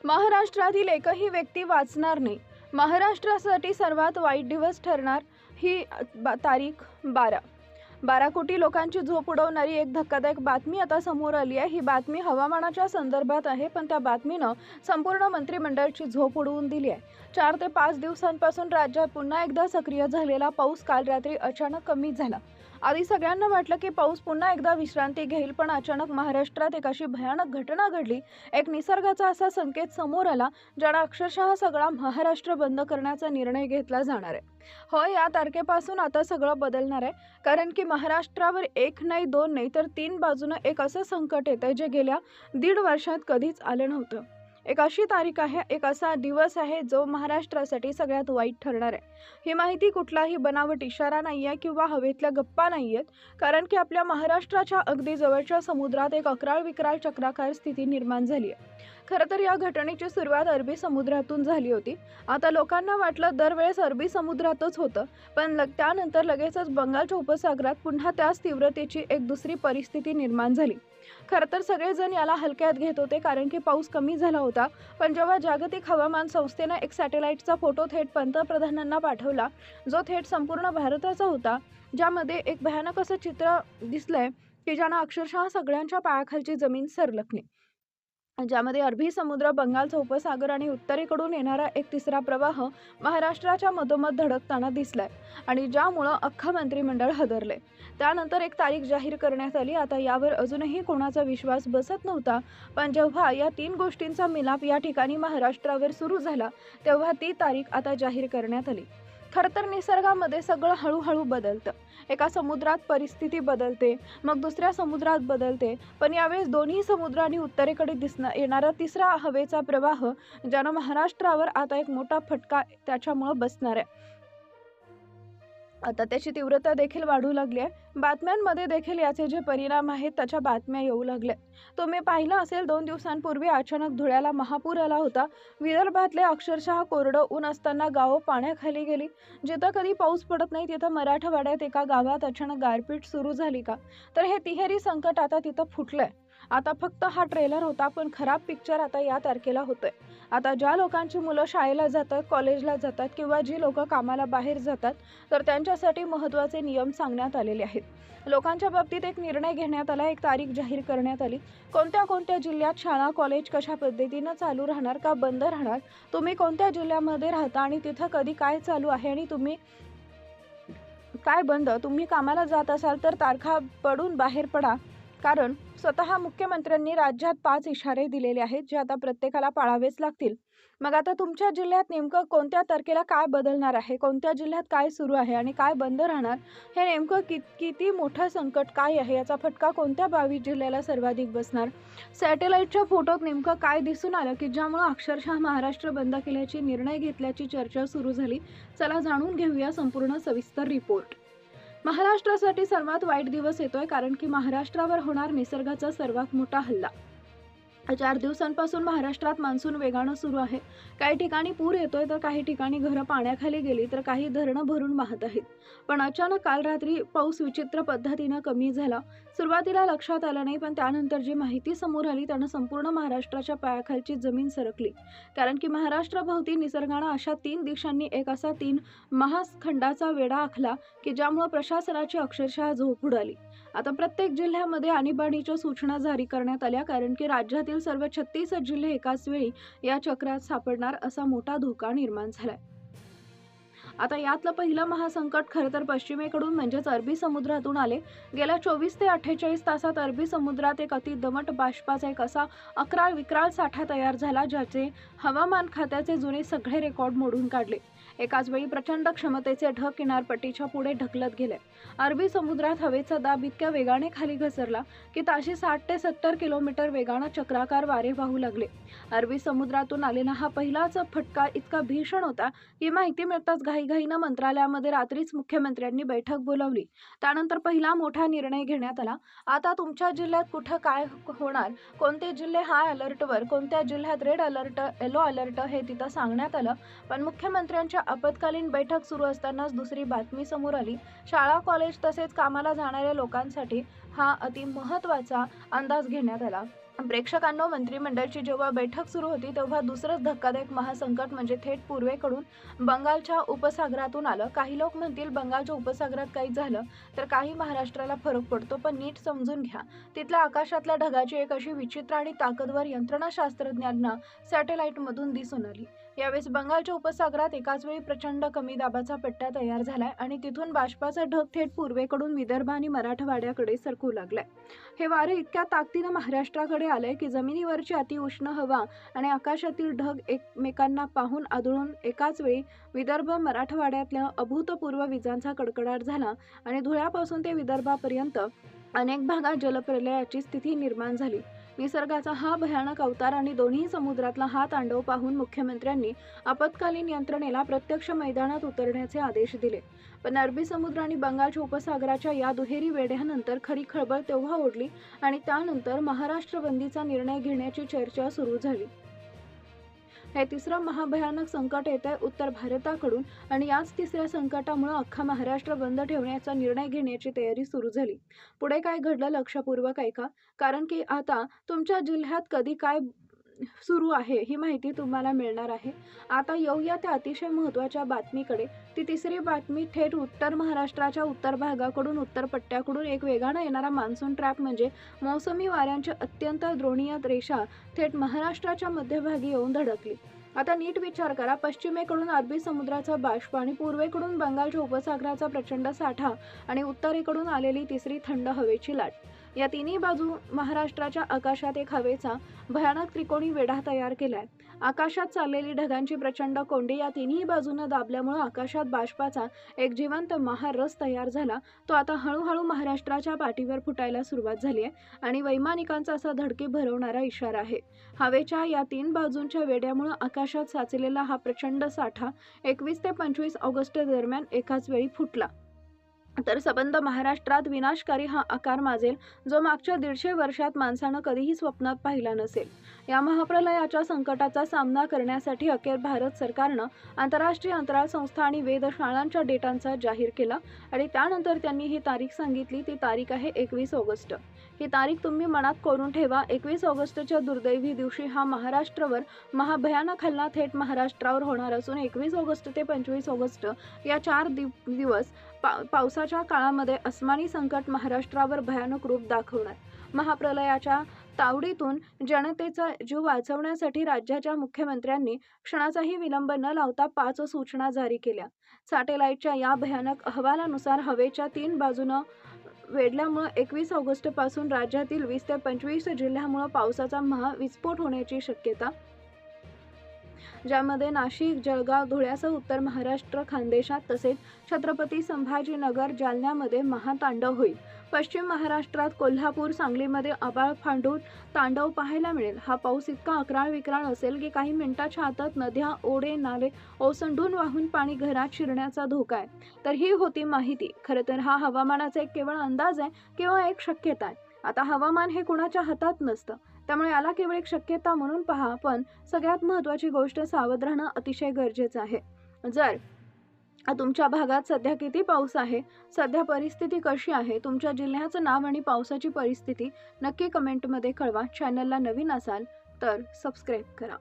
महाराष्ट्रातील एकही व्यक्ती वाचणार नाही. महाराष्ट्रासाठी सर्वात वाईट दिवस ठरणार ही तारीख 12 कोटी लोकांची झोप उडवणारी एक धक्कादायक बातमी आता समोर आली आहे. ही बातमी हवामानाच्या संदर्भात आहे, पण त्या बातमीनं संपूर्ण मंत्रिमंडळाची झोप उडवून दिली आहे. 4 ते 5 दिवसांपासून राज्यात पुन्हा एकदा सक्रिय झालेला पाऊस काल रात्री अचानक कमी झाला. आधी सगळ्यांना वाटलं की पाऊस पुन्हा एकदा विश्रांती घेईल, पण अचानक महाराष्ट्रात एक अशी भयानक घटना घडली. एक निसर्गाचा असा संकेत समोर आला, ज्याने अक्षरशः सगळा महाराष्ट्र बंद करण्याचा निर्णय घेतला जाणार आहे. होय, या तारखेपासून आता सगळं बदलणार आहे, कारण की महाराष्ट्रावर एक नाही, दोन नाही, तर 3 बाजूनं एक असं संकट येतंय जे गेल्या 1.5 वर्षात कधीच आलं नव्हतं. एक अशी तारीख आहे, एक असा दिवस आहे जो महाराष्ट्रासाठी सगळ्यात वाईट ठरणार आहे. ही माहिती कुठलाही बनावट इशारा नाही आहे किंवा हवेतल्या गप्पा नाही आहेत, कारण की आपल्या महाराष्ट्राच्या अगदी जवळच्या समुद्रात एक अक्राळ विक्राळ चक्राकार स्थिती निर्माण झाली आहे. खरं तर या घटनेची सुरुवात अरबी समुद्रातून झाली होती. आता लोकांना वाटलं दरवेळेस अरबी समुद्रातच होतं, पण त्यानंतर लगेचच बंगालच्या उपसागरात पुन्हा त्याच तीव्रतेची एक दुसरी परिस्थिती निर्माण झाली. खरं तर सगळेजण याला हलक्यात घेत होते, कारण की पाऊस कमी झाला होता. पण जेव्हा जागतिक हवामान संस्थेनं एक सॅटेलाईटचा फोटो थेट पंतप्रधानांना पाठवला, जो थेट संपूर्ण भारताचा होता, ज्यामध्ये एक भयानक असं चित्र दिसलंय की ज्यानं अक्षरशः सगळ्यांच्या पायाखालची जमीन सरकली. ज्यामध्ये अरबी समुद्र, बंगालचा उपसागर आणि उत्तरेकडून येणारा एक तिसरा प्रवाह महाराष्ट्राच्या मधोमध धडकताना दिसलाय आणि ज्यामुळं अख्खं मंत्रिमंडळ हादरले. त्यानंतर एक तारीख जाहीर करण्यात आली. आता यावर अजूनही कोणाचा विश्वास बसत नव्हता, पण जेव्हा या 3 गोष्टींचा मिलाप या ठिकाणी महाराष्ट्रावर सुरू झाला, तेव्हा ती तारीख आता जाहीर करण्यात आली. खरं तर निसर्गामध्ये सगळं हळूहळू बदलतं. एका समुद्रात परिस्थिती बदलते, मग दुसऱ्या समुद्रात बदलते, पण यावेळेस दोन्ही समुद्र आणि उत्तरेकडे येणारा तिसरा हवेचा प्रवाह, ज्यानं महाराष्ट्रावर आता एक मोठा फटका त्याच्यामुळं बसणार आहे. आता त्याची तीव्रता देखील वाढू लागली आहे. बातम्यांमध्ये देखील याचे जे परिणाम आहेत त्याच्या बातम्या येऊ लागल्या. तुम्ही पाहिलं असेल, 2 दिवसांपूर्वी अचानक धुळ्याला महापूर आला होता. विदर्भातले अक्षरशः कोरडं ऊन असताना गावं पाण्याखाली गेली. जिथं कधी पाऊस पडत नाही तिथं मराठवाड्यात एका गावात अचानक गारपीट सुरू झाली का, तर हे तिहेरी संकट आता तिथं फुटलंय. आता फक्त हा ट्रेलर होता, पण खराब पिक्चर आता या तारखेला होतोय. आता ज्या लोकांची मुलं शाळेला जातात, कॉलेजला जातात किंवा जी लोक कामाला बाहेर जातात, तर त्यांच्यासाठी महत्त्वाचे नियम सांगण्यात आलेले आहेत. लोकांच्या बाबतीत एक निर्णय घेण्यात आला, एक तारीख जाहीर करण्यात आली. कोणत्या जिल्ह्यात शाळा कॉलेज कशा पद्धतीनं चालू राहणार का बंद राहणार, तुम्ही कोणत्या जिल्ह्यामध्ये राहता आणि तिथं कधी काय चालू आहे आणि तुम्ही काय बंद, तुम्ही कामाला जात असाल तर तारखा पडून बाहेर पडा, कारण स्वतः मुख्यमंत्र्यांनी राज्यात 5 इशारे दिलेले आहेत, जे आता प्रत्येकाला पाळावेच लागतील. मग आता तुमच्या जिल्ह्यात नेमकं कोणत्या तारखेला काय बदलणार आहे, कोणत्या जिल्ह्यात काय सुरू आहे आणि काय बंद राहणार, हे नेमकं किती मोठं संकट काय आहे, याचा फटका कोणत्या 22 जिल्ह्याला सर्वाधिक बसणार, सॅटेलाईटच्या फोटोत नेमकं काय दिसून आलं की ज्यामुळे अक्षरशः महाराष्ट्र बंद केल्याची निर्णय घेतल्याची चर्चा सुरू झाली. चला जाणून घेऊया संपूर्ण सविस्तर रिपोर्ट. महाराष्ट्रासाठी सर्वात वाईट दिवस येतोय, कारण की महाराष्ट्रावर होणार निसर्गाचा सर्वात मोठा हल्ला. 4 दिवसांपासून महाराष्ट्रात मान्सून वेगानं सुरू आहे. काही ठिकाणी पूर येतोय, तर काही ठिकाणी घरं पाण्याखाली गेली, तर काही धरणं भरून वाहत आहेत. पण अचानक काल रात्री पाऊस विचित्र पद्धतीनं कमी झाला. सुरुवातीला लक्षात आलं नाही, पण त्यानंतर जी माहिती समोर आली त्यानं संपूर्ण महाराष्ट्राच्या पायाखालची जमीन सरकली. कारण की महाराष्ट्राभोवती निसर्गानं अशा 3 दिशांनी एक असा 3 महाखंडाचा वेढा आखला की ज्यामुळे प्रशासनाची अक्षरशः झोप उडाली. आता प्रत्येक जिल्ह्यामध्ये आणीबाणीच्या सूचना जारी करण्यात आल्या, कारण की राज्यातील सर्व 36 जिल्हे एकाच वेळी या चक्रात सापडणार असा मोठा धोका निर्माण झालाय. आता यातलं पहिलं महासंकट खरं तर पश्चिमेकडून म्हणजेच अरबी समुद्रातून आले. गेल्या 24 ते 48 तासात अरबी समुद्रात एक अति दमट बाष्पाचा एक असा अक्राळ विक्राळ साठा तयार झाला, ज्याचे हवामान खात्याचे जुने सगळे रेकॉर्ड मोडून काढले. एकाच वेळी प्रचंड क्षमतेचे ढग किनारपट्टीच्या पुढे ढकलत गेले. अरबी समुद्रात हवेचा दाब इतक्या वेगाने खाली घसरला की ताशी 60 ते 70 किलोमीटर वेगानं चक्राकार वारे वाहू लागले. अरबी समुद्रातून आलेला हा पहिलाच फटका इतका भीषण होता की माहिती मिळताच घाईघाईनं मंत्रालयामध्ये रात्रीच मुख्यमंत्र्यांनी बैठक बोलावली. त्यानंतर पहिला मोठा निर्णय घेण्यात आला. आता तुमच्या जिल्ह्यात कुठं काय होणार, कोणते जिल्हे हाय अलर्टवर, कोणत्या जिल्ह्यात रेड अलर्ट, येलो अलर्ट, हे तिथं सांगण्यात आलं. पण मुख्यमंत्र्यांच्या आपत्कालीन बैठक सुरू असतानाच दुसरी बातमी समोर आली. शाळा कॉलेज तसेच कामाला जाणाऱ्या लोकांसाठी हा अति महत्त्वाचा अंदाज घेण्यात आला. प्रेक्षकांनो, मंत्रिमंडळाची जेव्हा बैठक सुरू होती तेव्हा दुसरंच धक्कादायक महासंकट म्हणजे थेट पूर्वेकडून बंगालच्या उपसागरातून आलं. काही लोक म्हणतील बंगालच्या उपसागरात काही झालं तर काही महाराष्ट्राला फरक पडतो, पण नीट समजून घ्या. तिथल्या आकाशातल्या ढगाची एक अशी विचित्र आणि ताकदवर यंत्रणा शास्त्रज्ञांना सॅटेलाइटमधून दिसून आली. यावेळेस बंगालच्या उपसागरात एकाच वेळी प्रचंड कमी दाबाचा पट्टा तयार झालाय आणि तिथून बाष्पाचा ढग थेट पूर्वेकडून विदर्भ आणि मराठवाड्याकडे सरकू लागलाय. हे वारे इतक्या ताकदीनं महाराष्ट्राकडे आलंय की जमिनीवरची अतिउष्ण हवा आणि आकाशातील ढग एकमेकांना पाहून आदळून एकाच वेळी विदर्भ मराठवाड्यातल्या अभूतपूर्व विजांचा कडकडाट झाला आणि धुळ्यापासून ते विदर्भापर्यंत अनेक भागात जलप्रलयाची स्थिती निर्माण झाली. निसर्गाचा हा भयानक अवतार आणि दोन्ही समुद्रातला हा तांडव पाहून मुख्यमंत्र्यांनी आपत्कालीन यंत्रणेला प्रत्यक्ष मैदानात उतरण्याचे आदेश दिले. पण अरबी समुद्र आणि बंगालच्या उपसागराच्या या दुहेरी वेढ्यानंतर खरी खळबळ तेव्हा उडली आणि त्यानंतर महाराष्ट्र बंदीचा निर्णय घेण्याची चर्चा सुरू झाली. हे तिसरं महाभयानक संकट येत आहे उत्तर भारताकडून आणि याच तिसऱ्या संकटामुळे अख्खा महाराष्ट्र बंद ठेवण्याचा निर्णय घेण्याची तयारी सुरू झाली. पुढे काय घडलं लक्षपूर्वक ऐका, कारण की आता तुमच्या जिल्ह्यात कधी काय सुरू आहे ही माहिती तुम्हाला मिळणार आहे. आता येऊया त्या अतिशय महत्त्वाच्या बातमीकडे. ती तिसरी बातमी थेट उत्तर महाराष्ट्राच्या उत्तर भागाकडून उत्तर पट्ट्याकडून एक वेगानं येणारा मान्सून ट्रॅप म्हणजे मौसमी वाऱ्यांची अत्यंत द्रोणीय रेषा थेट महाराष्ट्राच्या मध्यभागी येऊन धडकली. आता नीट विचार करा, पश्चिमेकडून अरबी समुद्राचा बाष्प आणि पूर्वेकडून बंगालच्या उपसागराचा प्रचंड साठा आणि उत्तरेकडून आलेली तिसरी थंड हवेची लाट, या तिन्ही बाजू महाराष्ट्राच्या आकाशात एक हवेचा भयानक त्रिकोणी वेढा तयार केलाय. आकाशात चाललेली ढगांची प्रचंड कोंडी या तिन्ही बाजूनं दाबल्यामुळे आकाशात बाष्पाचा एक जिवंत महारस तयार झाला. तो आता हळूहळू महाराष्ट्राच्या पाठीवर फुटायला सुरुवात झाली आहे आणि वैमानिकांचा असा धडकी भरवणारा इशारा आहे. हवेच्या या तीन बाजूंच्या वेढ्यामुळे आकाशात साचलेला हा प्रचंड साठा 21 ते 25 ऑगस्ट दरम्यान एकाच वेळी फुटला तर सबंध महाराष्ट्रात विनाशकारी हा आकार माजेल, जो मागच्या 150 वर्षात माणसानं कधीही स्वप्नात पाहिला नसेल. या महाप्रलयाच्या संकटाचा सामना करण्यासाठी अखेर भारत सरकारनं आंतरराष्ट्रीय अंतराळ संस्था आणि वेधशाळांच्या डेटांचा जाहीर केला आणि त्यानंतर त्यांनी ही तारीख सांगितली. ती तारीख आहे 21 ऑगस्ट. ही तारीख तुम्ही मनात कोरून ठेवा. 21 ऑगस्टच्या दुर्दैवी दिवशी हा महाराष्ट्रावर महाभयानक हल्ला थेट महाराष्ट्रावर होणार असून 21 ऑगस्ट ते 25 ऑगस्ट या 4 दिवस पावसाच्या काळामध्ये अस्मानी संकट महाराष्ट्रावर भयानक रूप दाखवणार. महाप्रलयाच्या तावडीतून जनतेचा जीव वाचवण्यासाठी राज्याच्या मुख्यमंत्र्यांनी क्षणाचाही विलंब न लावता 5 सूचना जारी केल्या. सॅटेलाइटच्या या भयानक अहवालानुसार हवेच्या 3 बाजूनं वेढल्यामुळे 21 ऑगस्ट पासून राज्यातील 20 ते 25 जिल्ह्यामुळे पावसाचा महाविस्फोट होण्याची शक्यता, ज्यामध्ये नाशिक, जळगाव, धुळ्यासह उत्तर महाराष्ट्र, खानदेशात तसेच छत्रपती संभाजीनगर, जालन्यामध्ये महातांडव होईल. पश्चिम महाराष्ट्रात कोल्हापूर, सांगलीमध्ये आभाळ फांडून तांडव पाहायला मिळेल. हा पाऊस इतका अक्राळ विक्राळ असेल की काही मिनिटाच्या आतात नद्या, ओढे, नाले ओसंडून वाहून पाणी घरात शिरण्याचा धोका आहे. तर ही होती माहिती. खरं तर हा हवामानाचा एक केवळ अंदाज आहे किंवा एक शक्यता आहे. आता हवामान हे कुणाच्या हातात नसतं, त्यामुळे याला केवळ एक शक्यता म्हणून पहा, पण सगळ्यात महत्त्वाची गोष्ट सावध राहणं अतिशय गरजेचं आहे. जर तुमच्या भागात सध्या किती पाऊस आहे, सध्या परिस्थिती कशी आहे, तुमच्या जिल्ह्याचं नाव आणि पावसाची परिस्थिती नक्की कमेंटमध्ये कळवा. चॅनलला नवीन असाल तर सबस्क्राईब करा.